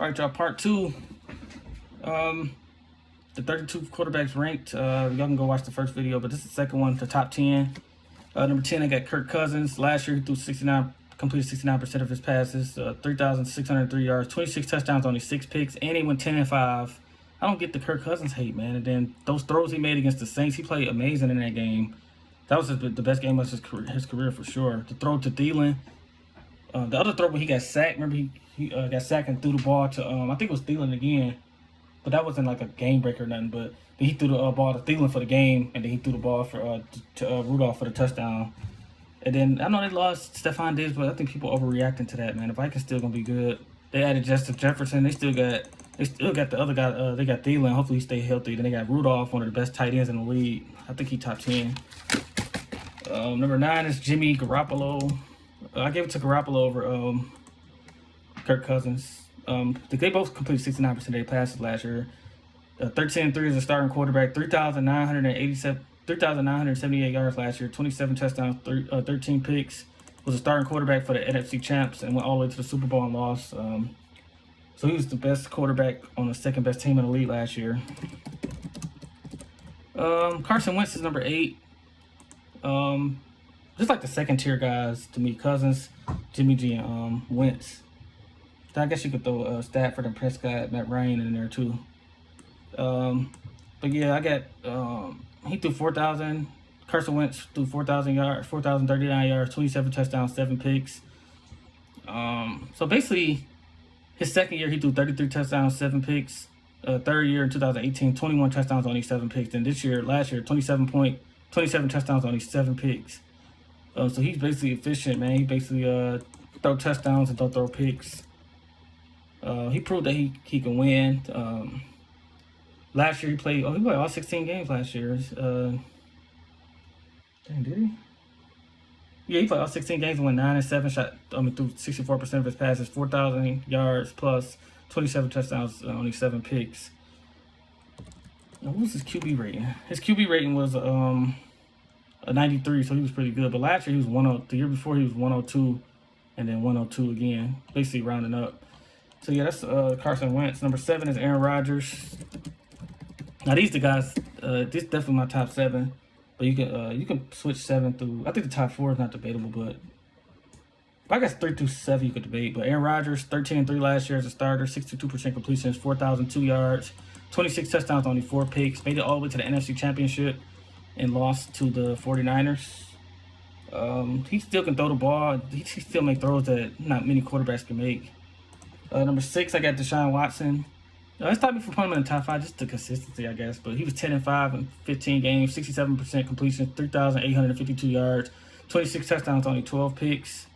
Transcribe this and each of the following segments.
All right, y'all. Part two. The 32 quarterbacks ranked. Y'all can go watch the first video, but this is the second one, the top 10. Number 10, I got Kirk Cousins. Last year, he threw completed 69% of his passes, 3,603 yards, 26 touchdowns, only 6 picks, and he went 10-5. I don't get the Kirk Cousins hate, man. And then those throws he made against the Saints, he played amazing in that game. That was the best game of his career for sure. The throw to Thielen. The other throw when he got sacked, remember he got sacked and threw the ball to, I think it was Thielen again. But that wasn't like a game breaker or nothing. But he threw the ball to Thielen for the game, and then he threw the ball to Rudolph for the touchdown. And then I know they lost Stephon Diggs, but I think people overreacting to that, man. The Vikings still gonna be good. They added Justin Jefferson. They still got the other guy. They got Thielen. Hopefully he stay healthy. Then they got Rudolph, one of the best tight ends in the league. I think he top 10. Number 9 is Jimmy Garoppolo. I gave it to Garoppolo over Kirk Cousins. They both completed 69% of their passes last year. 13-3 as a starting quarterback, 3,978 yards last year, 27 touchdowns, 13 picks. Was a starting quarterback for the NFC champs and went all the way to the Super Bowl and lost. So he was the best quarterback on the second best team in the league last year. Carson Wentz is number 8. Just like the second tier guys to me, Cousins, Jimmy G, and Wentz. I guess you could throw Stafford and Prescott, Matt Ryan in there too. But yeah, I got he threw 4,000. Carson Wentz threw 4,000 yards, 4,039 yards, 27 touchdowns, 7 picks. So basically, his second year he threw 33 touchdowns, 7 picks. Third year in 2018, 21 touchdowns, only 7 picks. And last year, 27 touchdowns, only 7 picks. So he's basically efficient, man. He basically throw touchdowns and don't throw picks. He proved that he can win. Last year he played all 16 games last year. Did he? Yeah, he played all 16 games and went 9-7. Threw 64% of his passes, 4,000 yards plus 27 touchdowns, only 7 picks. Now, what was his QB rating? His QB rating was a 93, so he was pretty good. But last year he was 102. The year before he was 102, and then 102 again, basically rounding up. So yeah, that's Carson Wentz. Number 7 is Aaron Rodgers. Now these the guys. This is definitely my top 7, but you can switch 7 through. I think the top 4 is not debatable, but I guess 3 through 7 you could debate. But Aaron Rodgers, 13-3 last year as a starter, 62% completions, 4,002 yards, 26 touchdowns, only 4 picks. Made it all the way to the NFC Championship and lost to the 49ers. He still can throw the ball. He still make throws that not many quarterbacks can make. Number 6, I got Deshaun Watson. It stopped me from putting him in the top 5, just the consistency, I guess. But he was 10-5 in 15 games, 67% completion, 3,852 yards, 26 touchdowns, only 12 picks.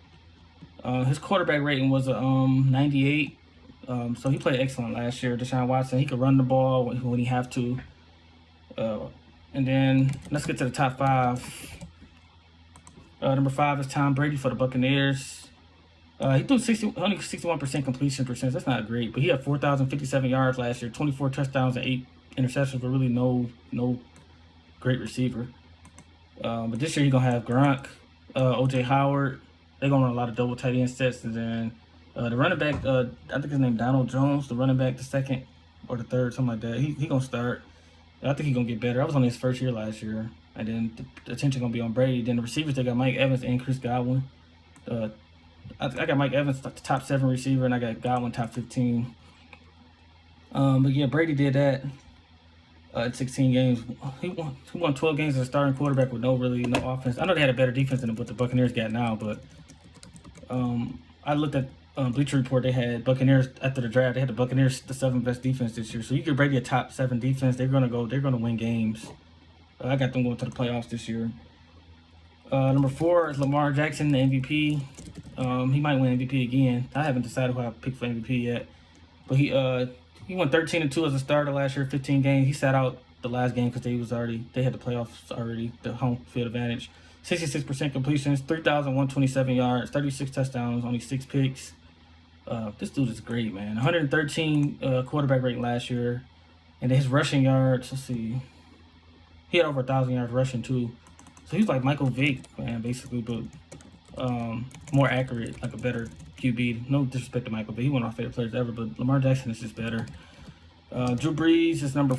His quarterback rating was 98. So he played excellent last year. Deshaun Watson, he could run the ball when he have to. And then let's get to the top 5. Number 5 is Tom Brady for the Buccaneers. He threw only 61% completion percentage. That's not great, but he had 4,057 yards last year, 24 touchdowns and 8 interceptions, but really no great receiver. But this year he's gonna have Gronk, OJ Howard. They're gonna run a lot of double tight end sets, and then the running back, I think his name Donald Jones, the running back, the second or the third, something like that. He gonna start. I think he's gonna get better. I was on his first year last year, and then the attention gonna be on Brady. Then the receivers, they got Mike Evans and Chris Godwin. I got Mike Evans, the top 7 receiver, and I got Godwin top 15. But yeah, Brady did that in 16 games. He won 12 games as a starting quarterback with no offense. I know they had a better defense than what the Buccaneers got now, but I looked at Bleacher Report. They had Buccaneers after the draft. They had the Buccaneers the 7th best defense this year. So you give Brady a top 7 defense, they're gonna win games. I got them going to the playoffs this year. Number 4 is Lamar Jackson, the MVP. He might win MVP again. I haven't decided who I picked for MVP yet. But he went 13-2 as a starter last year, 15 games. He sat out the last game because they had the playoffs already, the home field advantage. 66% completions, 3,127 yards, 36 touchdowns, only 6 picks. This dude is great, man. 113 quarterback rating last year. And his rushing yards, let's see. He had over 1,000 yards rushing too. So he's like Michael Vick, man, basically. But more accurate, like a better QB. No disrespect to Michael, but he one of my favorite players ever. But Lamar Jackson is just better. Drew Brees is number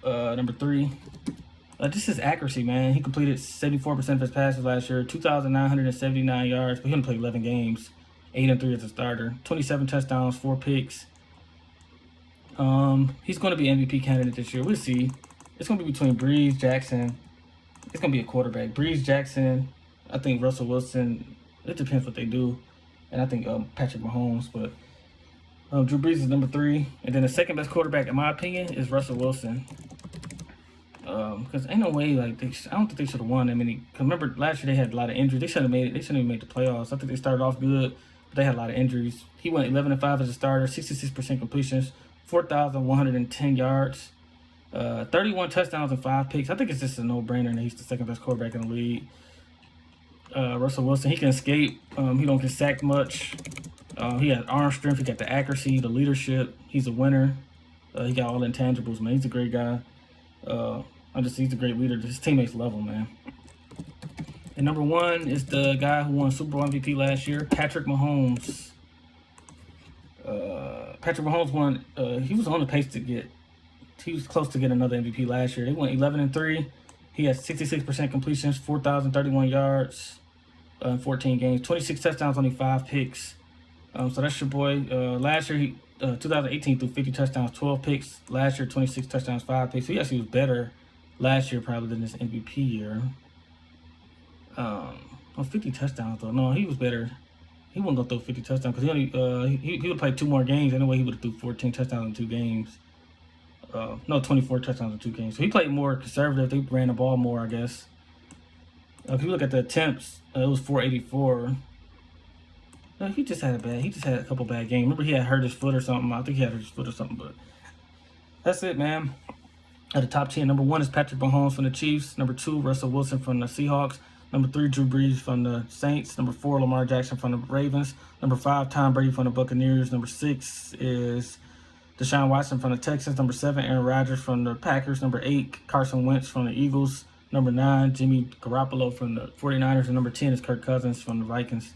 3. Just his accuracy, man. He completed 74% of his passes last year, 2,979 yards, but he only played 11 games, 8-3 as a starter, 27 touchdowns, 4 picks. He's going to be MVP candidate this year. We'll see. It's going to be between Brees, Jackson. It's going to be a quarterback. Brees, Jackson. I think Russell Wilson. It depends what they do. And I think Patrick Mahomes. But Drew Brees is number 3. And then the second best quarterback, in my opinion, is Russell Wilson. Because ain't no way, like, I don't think they should have won that many. Cause remember, last year they had a lot of injuries. They shouldn't have made it. They shouldn't even made the playoffs. I think they started off good, but they had a lot of injuries. He went 11-5 as a starter, 66% completions, 4,110 yards, 31 touchdowns and 5 picks. I think it's just a no-brainer, and he's the second best quarterback in the league. Russell Wilson, he can escape. He don't get sacked much. He has arm strength. He got the accuracy, the leadership. He's a winner. He got all the intangibles, man. He's a great guy. He's a great leader. His teammates love him, man. And number 1 is the guy who won Super Bowl MVP last year, Patrick Mahomes. Patrick Mahomes won. He was on the pace to get. He was close to get another MVP last year. They went 11-3. He has 66% completions, 4,031 yards, 14 games, 26 touchdowns, only 5 picks. So that's your boy. Last year, 2018 threw 50 touchdowns, 12 picks. Last year, 26 touchdowns, 5 picks. So he actually was better last year probably than this MVP year. 50 touchdowns though. No, he was better. He wasn't gonna throw 50 touchdowns because he would play 2 more games anyway. He would have threw 14 touchdowns in 2 games. 24 touchdowns in 2 games. So he played more conservative. They ran the ball more, I guess. If you look at the attempts, it was 484. No, he just had a couple bad games. Remember, he had hurt his foot or something. I think he had hurt his foot or something. But that's it, man. At the top 10, number 1 is Patrick Mahomes from the Chiefs. Number 2, Russell Wilson from the Seahawks. Number 3, Drew Brees from the Saints. Number 4, Lamar Jackson from the Ravens. Number 5, Tom Brady from the Buccaneers. Number 6 is Deshaun Watson from the Texans. Number 7, Aaron Rodgers from the Packers. Number 8, Carson Wentz from the Eagles. Number 9, Jimmy Garoppolo from the 49ers. And number 10 is Kirk Cousins from the Vikings.